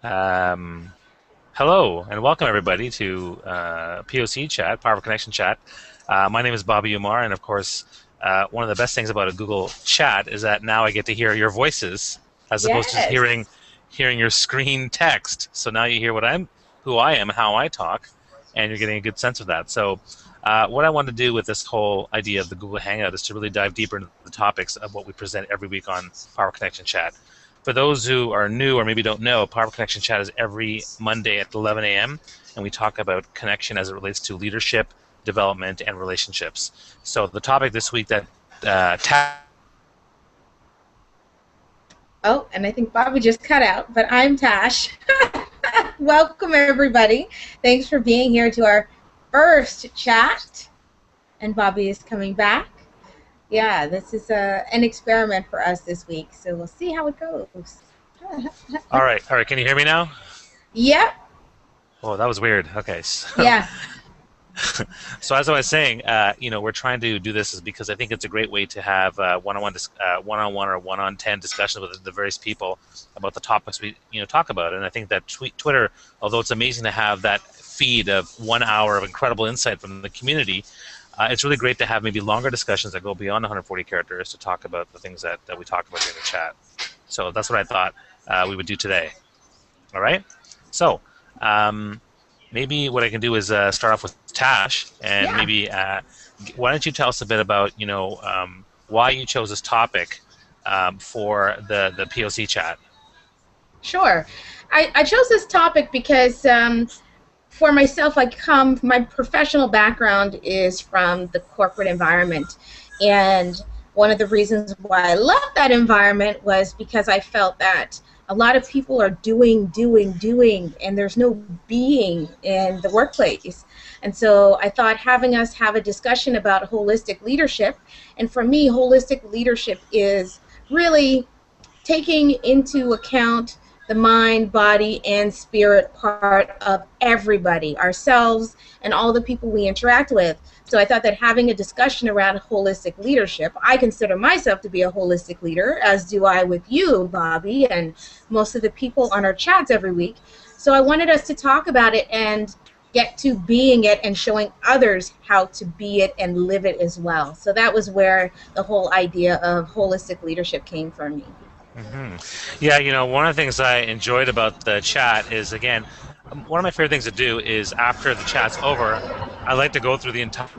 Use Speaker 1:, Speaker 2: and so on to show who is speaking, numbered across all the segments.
Speaker 1: Um, Hello and welcome everybody to POC Chat, Power of Connection Chat. My name is Bobby Umar, and of course, one of the best things about a Google Chat is that now I get to hear your voices as opposed to just
Speaker 2: Yes.
Speaker 1: hearing your screen text. So now you hear who I am, how I talk, and you're getting a good sense of that. So, what I want to do with this whole idea of the Google Hangout is to really dive deeper into the topics of what we present every week on Power Connection Chat. For those who are new or maybe don't know, Power Connection Chat is every Monday at 11 a.m., and we talk about connection as it relates to leadership, development, and relationships. So the topic this week that Tash.
Speaker 2: Oh, and I think Bobby just cut out, but I'm Tash. Welcome, everybody. Thanks for being here to our first chat. And Bobby is coming back. Yeah, this is an experiment for us this week, so we'll see how it goes.
Speaker 1: All right. Can you hear me now?
Speaker 2: Yep.
Speaker 1: Oh, that was weird. Okay, so
Speaker 2: Yeah.
Speaker 1: so as I was saying, we're trying to do this is because I think it's a great way to have one-on-one or one-on-ten discussions with the various people about the topics we talk about. And I think that Twitter, although it's amazing to have that feed of 1 hour of incredible insight from the community, it's really great to have maybe longer discussions that go beyond 140 characters to talk about the things that we talk about during the chat. So that's what I thought we would do today. All right. So. Maybe what I can do is start off with Tash, and
Speaker 2: Yeah.
Speaker 1: maybe why don't you tell us a bit about why you chose this topic for the POC chat?
Speaker 2: Sure. I chose this topic because for myself, my professional background is from the corporate environment. And one of the reasons why I loved that environment was because I felt that a lot of people are doing, and there's no being in the workplace. And so I thought having us have a discussion about holistic leadership, and for me, holistic leadership is really taking into account the mind, body, and spirit part of everybody, ourselves, and all the people we interact with. So I thought that having a discussion around holistic leadership, I consider myself to be a holistic leader, as do I with you, Bobby, and most of the people on our chats every week. So I wanted us to talk about it and get to being it and showing others how to be it and live it as well. So that was where the whole idea of holistic leadership came from me.
Speaker 1: Hmm. Yeah, one of the things I enjoyed about the chat is, again, one of my favorite things to do is after the chat's over, I like to go through the entire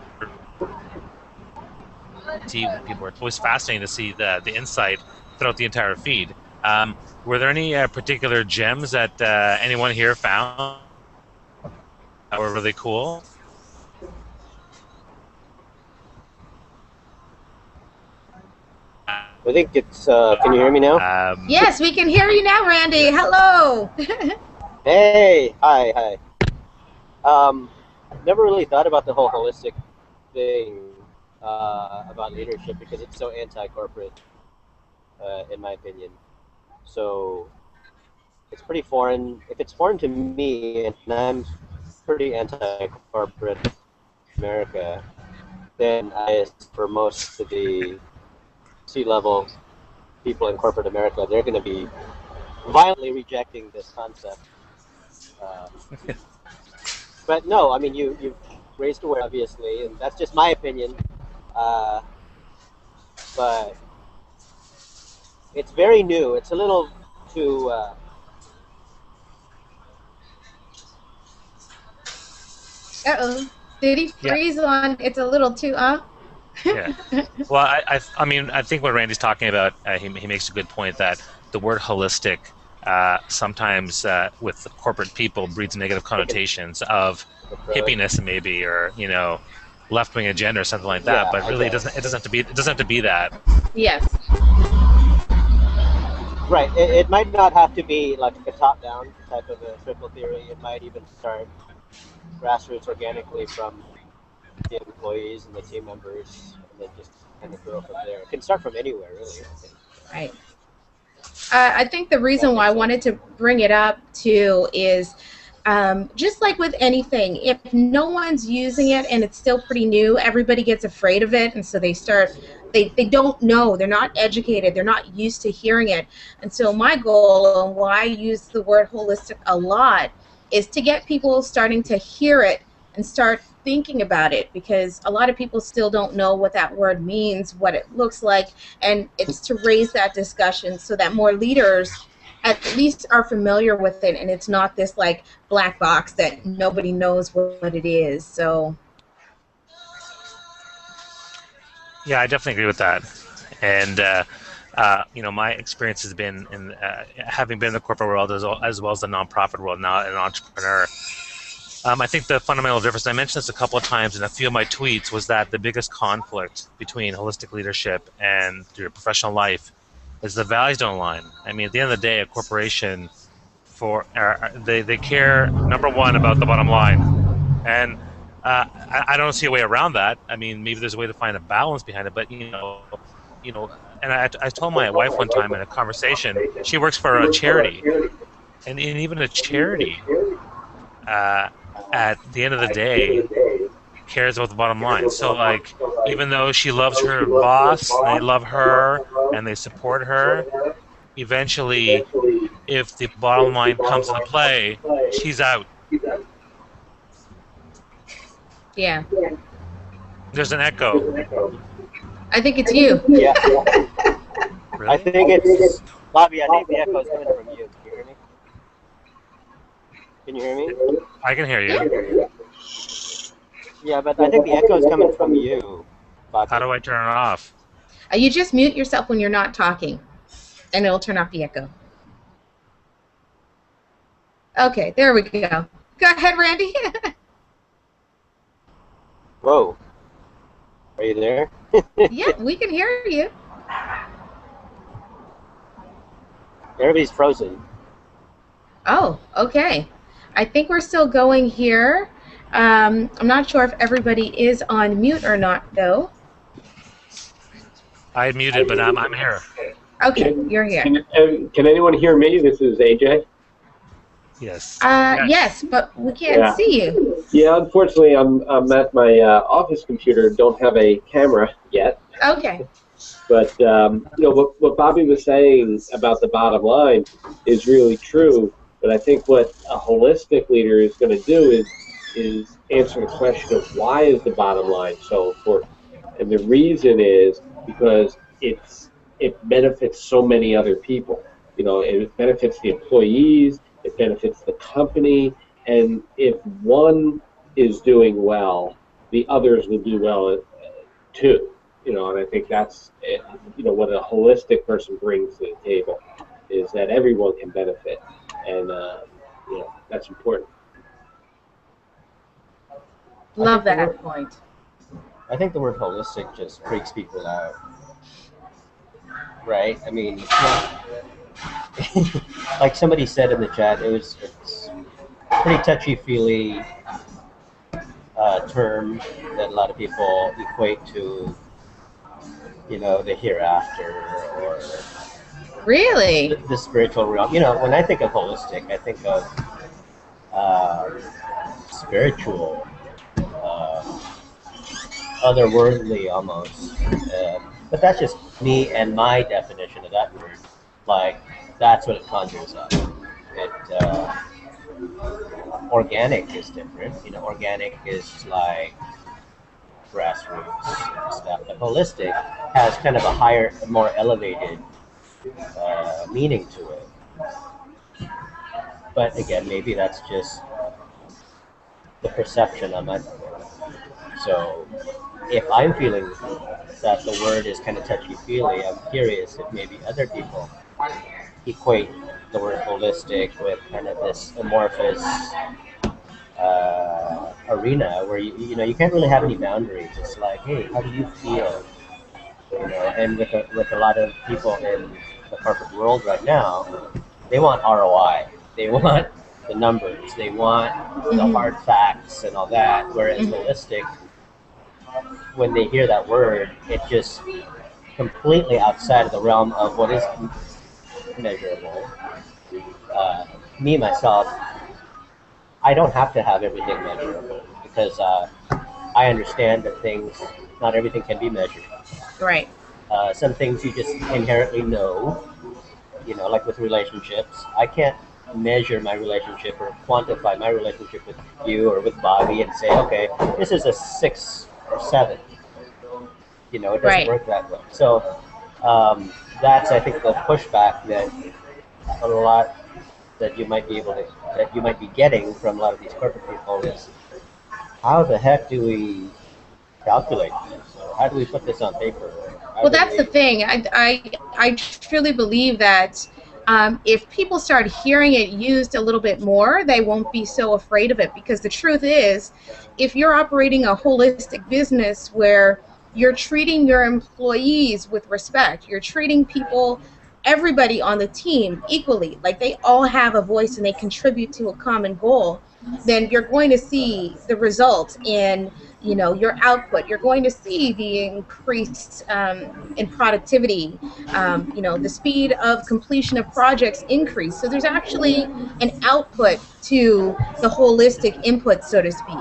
Speaker 1: see what people are. It's always fascinating to see the insight throughout the entire feed. Were there any particular gems that anyone here found that were really cool?
Speaker 3: I think it's. Can you hear me now?
Speaker 2: Yes, we can hear you now, Randy. Hello.
Speaker 3: Hey, hi. Never really thought about the whole holistic thing about leadership because it's so anti-corporate, in my opinion. So it's pretty foreign. If it's foreign to me, and I'm pretty anti-corporate America, then for most of the C-level people in corporate America, they're going to be violently rejecting this concept. Uh, but no, I mean you've raised awareness, obviously, and that's just my opinion. Uh, but it's very new. It's a little too.
Speaker 2: Uh-oh. Did he
Speaker 1: Yeah,
Speaker 2: freeze on it's a little too up?
Speaker 1: yeah. Well, I mean, I think what Randy's talking about, he makes a good point that the word holistic sometimes with the corporate people breeds negative connotations of
Speaker 3: Right.
Speaker 1: hippiness maybe, or left wing agenda or something like that.
Speaker 3: Yeah,
Speaker 1: But
Speaker 3: I
Speaker 1: really,
Speaker 3: guess.
Speaker 1: it doesn't have to be. It doesn't have to be that.
Speaker 2: Yes.
Speaker 3: Right. It might not have to be like a top-down type of a triple theory. It might even start grassroots organically from the employees and the team members, and then just kind of grow from there. It can start from anywhere, really. I think.
Speaker 2: Right. I think the
Speaker 3: If that
Speaker 2: reason why I
Speaker 3: makes sense.
Speaker 2: wanted to bring it up too is just like with anything, if no one's using it and it's still pretty new, everybody gets afraid of it, and so they start they don't know, they're not educated, they're not used to hearing it. And so my goal, and why I use the word holistic a lot, is to get people starting to hear it and start thinking about it, because a lot of people still don't know what that word means, what it looks like, and it's to raise that discussion so that more leaders at least are familiar with it, and it's not this like black box that nobody knows what it is. So
Speaker 1: Yeah, I definitely agree with that. And my experience has been in having been in the corporate world as well as the nonprofit world, now an entrepreneur. I think the fundamental difference, and I mentioned this a couple of times in a few of my tweets, was that the biggest conflict between holistic leadership and your professional life is the values don't align. I mean, at the end of the day, a corporation they care, number one, about the bottom line, and I don't see a way around that. I mean, maybe there's a way to find a balance behind it, but and I told my wife one time in a conversation, she works for a charity, and even a charity, at the end of the day, cares about the bottom line. So, like, even though she loves her boss, they love her, and they support her, eventually, if the bottom line comes into play, she's out.
Speaker 2: yeah,
Speaker 1: There's an echo.
Speaker 2: I think it's you.
Speaker 3: Yeah. I
Speaker 1: Really?
Speaker 3: think it's Bobby. I think the echo is coming from you. Can you hear me? Can you hear me?
Speaker 1: I can hear you.
Speaker 3: Yeah, but I think the echo is coming from you, Bobby.
Speaker 1: How do I turn it off?
Speaker 2: You just mute yourself when you're not talking, and it'll turn off the echo. Okay, there we go. Go ahead, Randy.
Speaker 3: Whoa. Are you there?
Speaker 2: Yeah, we can hear you.
Speaker 3: Everybody's frozen.
Speaker 2: Oh, okay. I think we're still going here. I'm not sure if everybody is on mute or not, though.
Speaker 1: I muted, but I'm here.
Speaker 2: Okay, you're here.
Speaker 4: Can anyone hear me? This is AJ.
Speaker 1: Yes.
Speaker 2: Yes, but we can't see you.
Speaker 4: Yeah, unfortunately, I'm at my office computer. Don't have a camera yet.
Speaker 2: Okay.
Speaker 4: But what Bobby was saying about the bottom line is really true. But I think what a holistic leader is going to do is answer the question of why is the bottom line so important, and the reason is because it benefits so many other people. It benefits the employees, it benefits the company, and if one is doing well, the others will do well too. And I think that's what a holistic person brings to the table is that everyone can benefit, and that's important.
Speaker 2: Love that point.
Speaker 3: I think the word holistic just freaks people out. Right? I mean, like somebody said in the chat, it's pretty touchy-feely term that a lot of people equate to, the hereafter or
Speaker 2: Really?
Speaker 3: the spiritual realm. When I think of holistic, I think of spiritual, otherworldly almost. But that's just me and my definition of that word. Like, that's what it conjures up. Organic is different. Organic is like grassroots and stuff. But holistic has kind of a higher, more elevated meaning to it. But again, maybe that's just the perception of it. So if I'm feeling that the word is kind of touchy-feely, I'm curious if maybe other people equate the word holistic with kind of this amorphous arena where you can't really have any boundaries. It's like, hey, how do you feel? And with a lot of people in the corporate world right now, they want ROI. They want the numbers. They want the hard facts and all that. Whereas holistic, when they hear that word, it's just completely outside of the realm of what is measurable. Me, myself, I don't have to have everything measurable because I understand that not everything can be measured.
Speaker 2: Right.
Speaker 3: Some things you just inherently know, like with relationships. I can't measure my relationship or quantify my relationship with you or with Bobby and say, okay, this is a 6 or 7. It doesn't
Speaker 2: Right.
Speaker 3: work that way. So that's, I think, the pushback that a lot that you might be getting from a lot of these corporate people is, how the heck do we calculate this? Or how do we put this on paper? Or how
Speaker 2: Well,
Speaker 3: do
Speaker 2: that's the
Speaker 3: we?
Speaker 2: thing. I truly believe that if people start hearing it used a little bit more, they won't be so afraid of it. Because the truth is, if you're operating a holistic business where you're treating your employees with respect, you're treating people, everybody on the team equally, like they all have a voice and they contribute to a common goal, then you're going to see the results in your output. You're going to see the increased in productivity. The speed of completion of projects increase. So there's actually an output to the holistic input, so to speak.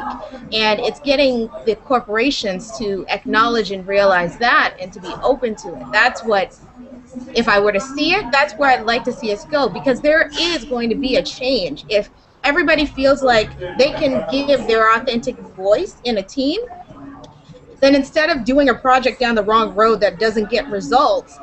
Speaker 2: And it's getting the corporations to acknowledge and realize that and to be open to it. That's what, if I were to see it, that's where I'd like to see us go, because there is going to be a change. If everybody feels like they can give their authentic voice in a team, then instead of doing a project down the wrong road that doesn't get results,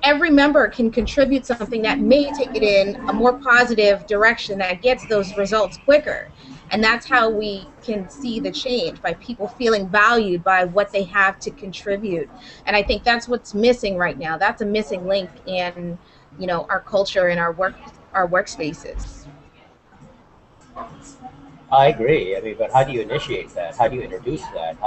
Speaker 2: every member can contribute something that may take it in a more positive direction that gets those results quicker. And that's how we can see the change, by people feeling valued by what they have to contribute. And I think that's what's missing right now. That's a missing link in, our culture and our workspaces.
Speaker 3: I agree. I mean, but how do you initiate that? How do you introduce that?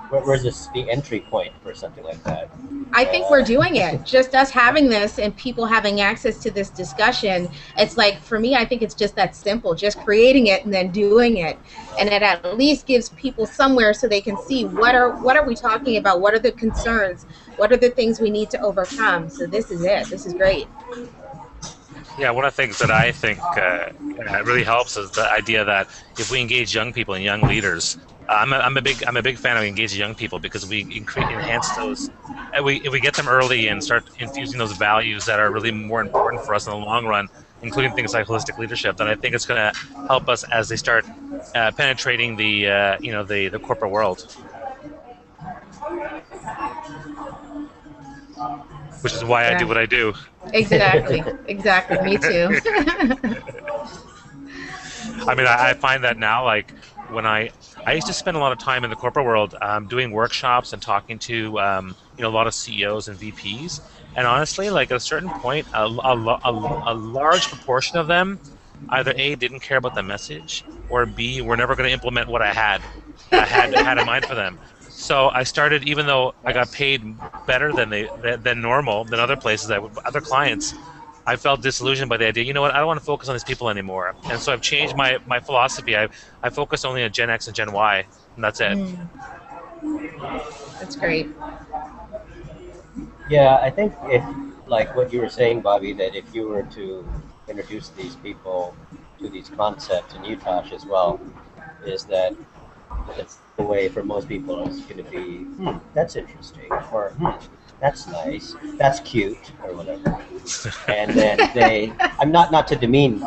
Speaker 3: Where's the entry point for something like that?
Speaker 2: I think we're doing it. Just us having this and people having access to this discussion. It's like, for me, I think it's just that simple. Just creating it and then doing it, and it at least gives people somewhere so they can see what are we talking about. What are the concerns? What are the things we need to overcome? So this is it. This is great.
Speaker 1: Yeah, one of the things that I think really helps is the idea that if we engage young people and young leaders, I'm a big fan of engaging young people, because we enhance those. If we get them early and start infusing those values that are really more important for us in the long run, including things like holistic leadership, then I think it's going to help us as they start penetrating the corporate world. Which is why I do what I do.
Speaker 2: Exactly. Me too.
Speaker 1: I mean, I find that now, like when I used to spend a lot of time in the corporate world doing workshops and talking to a lot of CEOs and VPs, and honestly, like at a certain point, a large proportion of them either A, didn't care about the message, or B, were never going to implement what I had in mind for them. So I started, even though I got paid better than normal, than other places, other clients, I felt disillusioned by the idea, you know what, I don't want to focus on these people anymore. And so I've changed my philosophy. I focus only on Gen X and Gen Y, and that's it.
Speaker 2: That's great.
Speaker 3: Yeah, I think if, like what you were saying, Bobby, that if you were to introduce these people to these concepts, and you, Tash, as well, is that the way for most people is going to be, that's interesting, or that's nice, that's cute, or whatever. And then I'm not to demean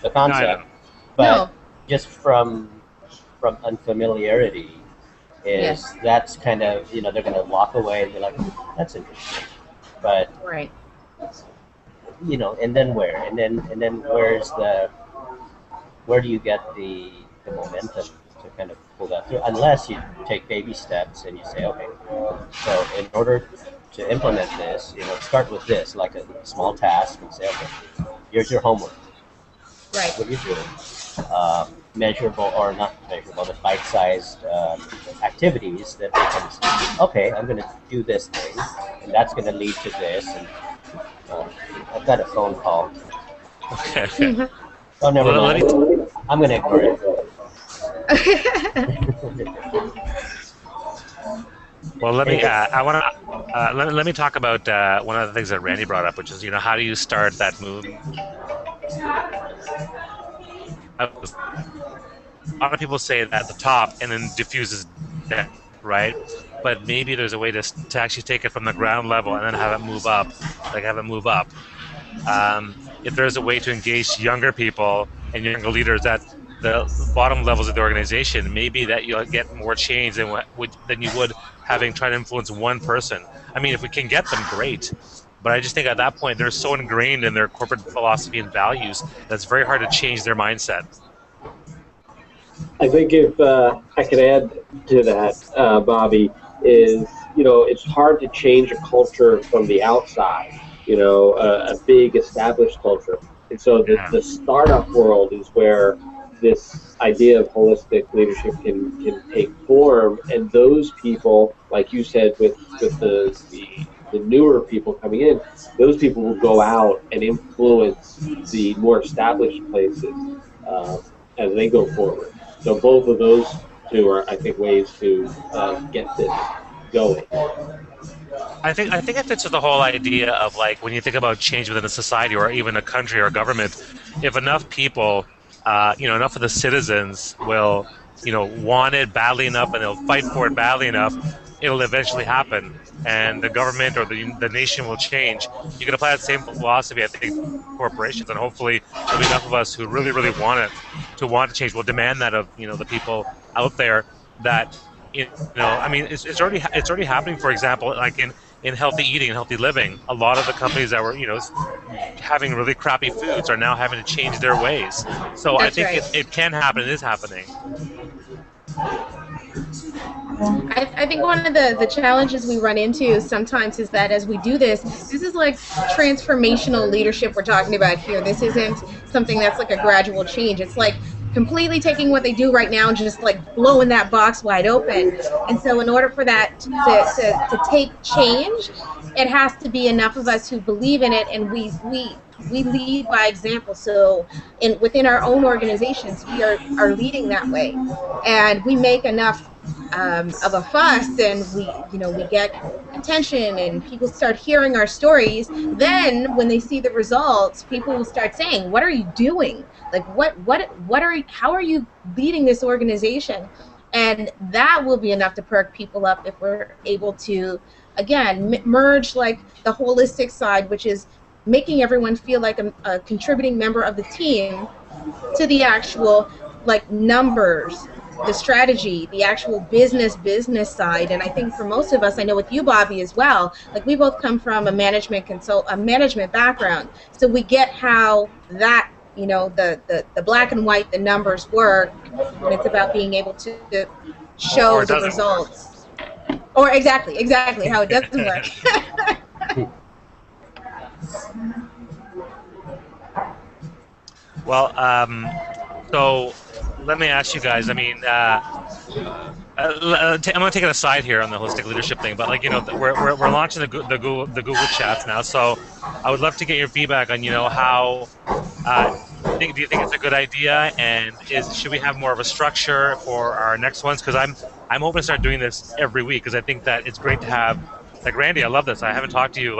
Speaker 3: the concept, but just from unfamiliarity, that's kind of, they're going to walk away and be like, that's interesting. But,
Speaker 2: right.
Speaker 3: And then where? And then where do you get the momentum to kind of pull that through, unless you take baby steps and you say, okay, so in order to implement this, start with this, like a small task, and say, okay, here's your homework.
Speaker 2: Right.
Speaker 3: What you're doing. Measurable or not measurable, but bite-sized activities that becomes, okay, I'm going to do this thing, and that's going to lead to this, and I've got a phone call.
Speaker 1: Okay.
Speaker 3: Oh, never mind. I'm going to ignore it.
Speaker 1: Well, let me talk about one of the things that Randy brought up, which is, how do you start that movement? A lot of people say that at the top and then diffuses down, right? but maybe there's a way to actually take it from the ground level and then have it move up, if there's a way to engage younger people and younger leaders at the bottom levels of the organization, maybe that you'll get more change than you would having tried to influence one person. I mean, if we can get them, great. But I just think at that point, they're so ingrained in their corporate philosophy and values that it's very hard to change their mindset.
Speaker 4: I think if I could add to that, Bobby, is, it's hard to change a culture from the outside, a big established culture. And so the startup world is where this idea of holistic leadership can take form. And those people, like you said, with the newer people coming in, those people will go out and influence the more established places as they go forward. So both of those two are, I think, ways to get this going.
Speaker 1: I think it fits with the whole idea of, like, when you think about change within a society or even a country or a government, if enough people, enough of the citizens will, want it badly enough and they'll fight for it badly enough, it'll eventually happen, and the government or the nation will change. You can apply that same philosophy, I think, to corporations, and hopefully there'll be enough of us who really, really want to change. We'll demand that of the people out there that I mean, it's already happening. For example, like in healthy eating and healthy living, a lot of the companies that were having really crappy foods are now having to change their ways. So I think it can happen. It is happening.
Speaker 2: I think one of the challenges we run into sometimes is that as we do this is like transformational leadership we're talking about here. This isn't something that's like a gradual change. It's like completely taking what they do right now and just like blowing that box wide open. And so in order for that to take change, it has to be enough of us who believe in it, and we lead by example. So within our own organizations, we are leading that way, and we make enough of a fuss, and we get attention, and people start hearing our stories. Then when they see the results, people will start saying, "What are you doing? Like how are you leading this organization?" And that will be enough to perk people up if we're able to, again, merge like the holistic side, which is making everyone feel like a contributing member of the team, to the actual like numbers, the strategy, the actual business side. And I think for most of us, I know with you, Bobby, as well, like we both come from a management background, so we get how that the black and white, the numbers work, and it's about being able to show the results. Or exactly how it doesn't work.
Speaker 1: Well, so let me ask you guys. I mean, I'm going to take it aside here on the holistic leadership thing, but we're launching the Google Chats now. So I would love to get your feedback on how do you think it's a good idea, and should we have more of a structure for our next ones? Because I'm hoping to start doing this every week, because I think that it's great to have, like, Randy, I love this. I haven't talked to you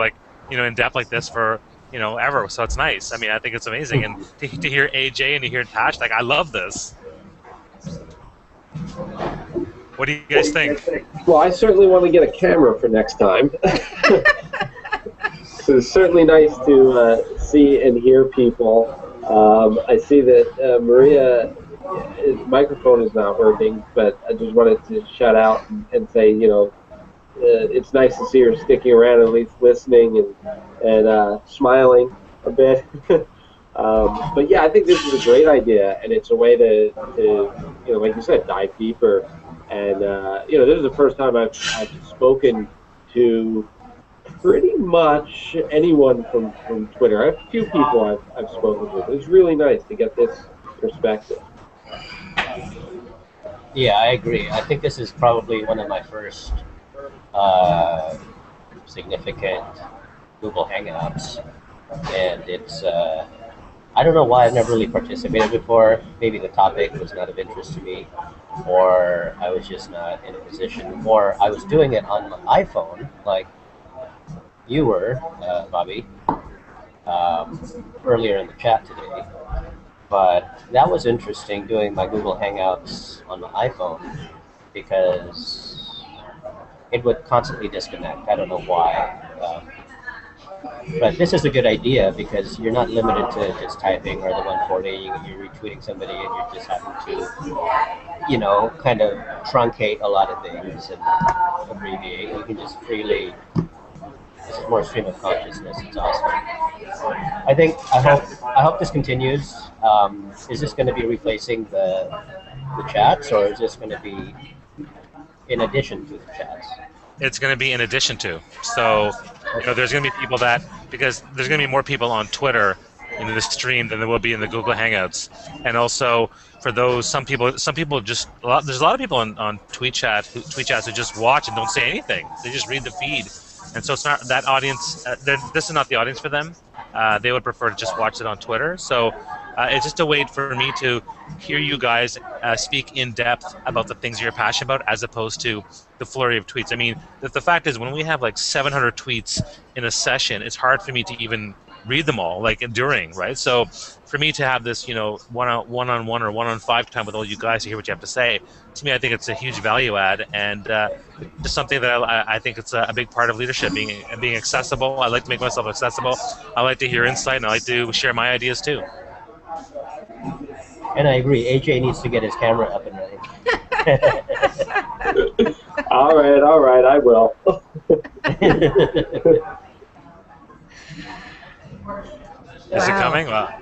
Speaker 1: in depth like this for ever, so it's nice. I mean, I think it's amazing, and to hear AJ and to hear Tash, like, I love this. What do you guys think?
Speaker 4: Well, I certainly want to get a camera for next time. So it's certainly nice to see and hear people. I see that Maria's microphone is not working, but I just wanted to shout out and say, it's nice to see her sticking around, at least listening and smiling a bit. But yeah, I think this is a great idea, and it's a way to like you said, dive deeper. And this is the first time I've spoken to pretty much anyone from Twitter. I have a few people I've spoken with. It's really nice to get this perspective.
Speaker 3: Yeah, I agree. I think this is probably one of my first significant Google Hangouts, and it's I don't know why I've never really participated before. Maybe the topic was not of interest to me, or I was just not in a position, or I was doing it on my iPhone, like you were, Bobby, earlier in the chat today. But that was interesting, doing my Google Hangouts on my iPhone, because it would constantly disconnect. I don't know why. But this is a good idea because you're not limited to just typing or the 140. You're retweeting somebody and you're just having to, kind of truncate a lot of things and abbreviate. You can just freely. This is more stream of consciousness. It's awesome. I hope this continues. Is this going to be replacing the chats, or is this going to be in addition to the chats?
Speaker 1: It's going to be in addition to. So, there's going to be people because there's going to be more people on Twitter in the stream than there will be in the Google Hangouts. And also, for those, some people there's a lot of people on tweet chats who just watch and don't say anything. They just read the feed. And so it's not that audience, this is not the audience for them. They would prefer to just watch it on Twitter. So it's just a way for me to hear you guys speak in depth about the things you're passionate about, as opposed to the flurry of tweets. I mean, the fact is, when we have like 700 tweets in a session, it's hard for me to even read them all, like during, right? So for me to have this, one-on-one or one-on-five time with all you guys to hear what you have to say, to me, I think it's a huge value add, and just something that I think it's a big part of leadership, being accessible. I like to make myself accessible. I like to hear insight, and I like to share my ideas too.
Speaker 3: And I agree. AJ needs to get his camera up and running.
Speaker 4: All right, I will.
Speaker 1: Is it coming? Wow.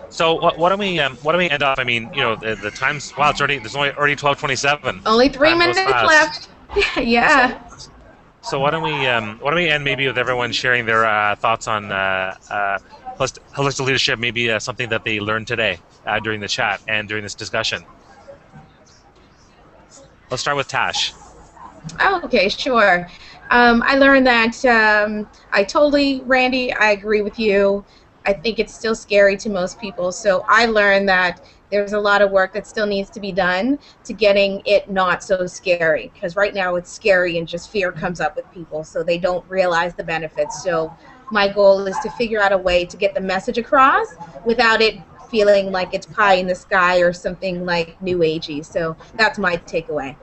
Speaker 1: So why don't we end up? I mean, the time's it's there's already 12:27.
Speaker 2: Only 3 minutes left. Yeah.
Speaker 1: So why don't we end maybe with everyone sharing their thoughts on holistic leadership, maybe something that they learned today during the chat and during this discussion. Let's start with Tash.
Speaker 2: Oh, okay, sure. I learned that Randy, I agree with you. I think it's still scary to most people. So I learned that there's a lot of work that still needs to be done to getting it not so scary. Because right now it's scary and just fear comes up with people, so they don't realize the benefits. So my goal is to figure out a way to get the message across without it feeling like it's pie in the sky or something like new agey. So that's my takeaway.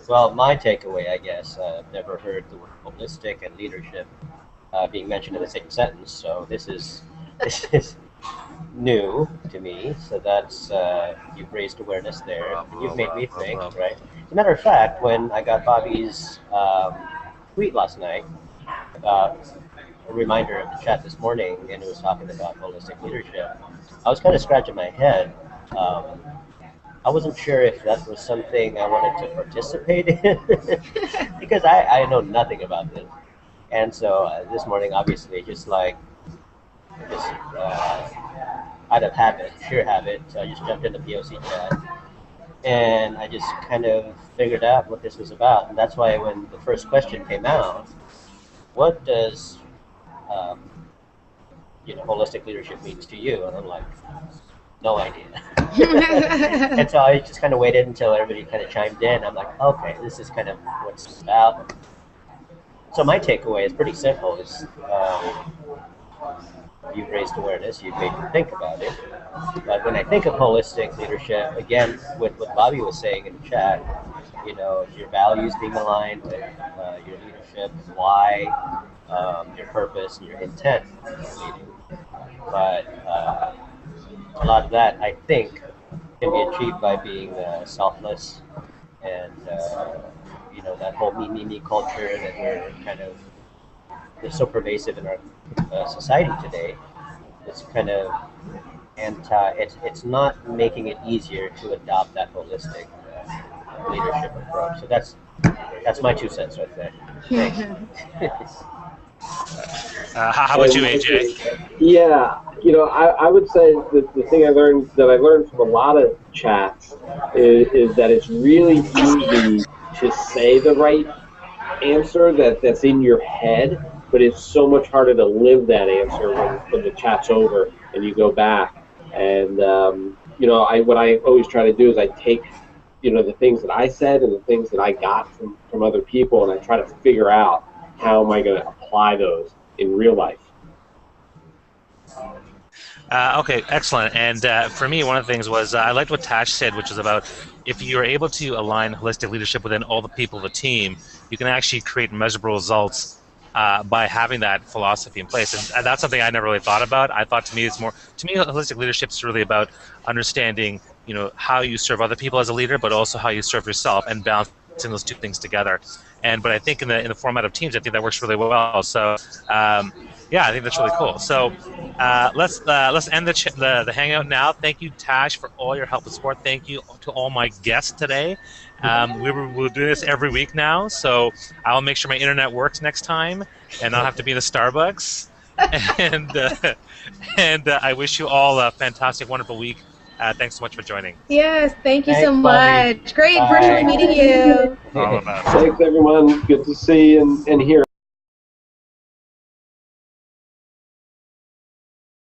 Speaker 3: Well, my takeaway, I guess, I've never heard the word holistic and leadership being mentioned in the same sentence, so this is new to me. So that's you've raised awareness there. You've made me think, right? As a matter of fact, when I got Bobby's tweet last night, a reminder of the chat this morning, and it was talking about holistic leadership, I was kind of scratching my head. I wasn't sure if that was something I wanted to participate in because I know nothing about this. And so this morning, obviously, just out of habit, sheer habit, so I just jumped in the POC chat and I just kind of figured out what this was about. And that's why when the first question came out, what does holistic leadership means to you? And I'm like, no idea. And so I just kind of waited until everybody kind of chimed in. I'm like, okay, this is kind of what it's about. So my takeaway is pretty simple. Is you've raised awareness, you've made me think about it. But when I think of holistic leadership, again, with what Bobby was saying in the chat, your values being aligned with your leadership, why, your purpose, and your intent in leading. But a lot of that, I think, can be achieved by being selfless and, that whole me culture that is so pervasive in our society today. It's kind of it's not making it easier to adopt that holistic leadership approach. So that's my 2 cents right there. Thanks.
Speaker 1: How about you, AJ?
Speaker 4: Yeah, I would say the thing I learned from a lot of chats is that it's really easy to say the right answer that's in your head, but it's so much harder to live that answer when the chat's over and you go back. And what I always try to do is I take the things that I said and the things that I got from other people, and I try to figure out how am I going to apply those in real life.
Speaker 1: Okay, excellent. And for me, one of the things was I liked what Tash said, which was about if you're able to align holistic leadership within all the people of the team, you can actually create measurable results by having that philosophy in place. And that's something I never really thought about. I thought to me, holistic leadership is really about understanding, how you serve other people as a leader, but also how you serve yourself and balancing those two things together. But I think in the format of teams, I think that works really well. So yeah, I think that's really cool. So let's end the hangout now. Thank you, Tash, for all your help and support. Thank you to all my guests today. We're doing this every week now, so I'll make sure my internet works next time, and I'll have to be in the Starbucks. And I wish you all a fantastic, wonderful week. Thanks so much for joining.
Speaker 2: Yes, thank you so
Speaker 3: Thanks, Bobby.
Speaker 2: much. Great
Speaker 3: Bye.
Speaker 2: virtually meeting you.
Speaker 1: All of us.
Speaker 4: Thanks, everyone. Good to see and hear.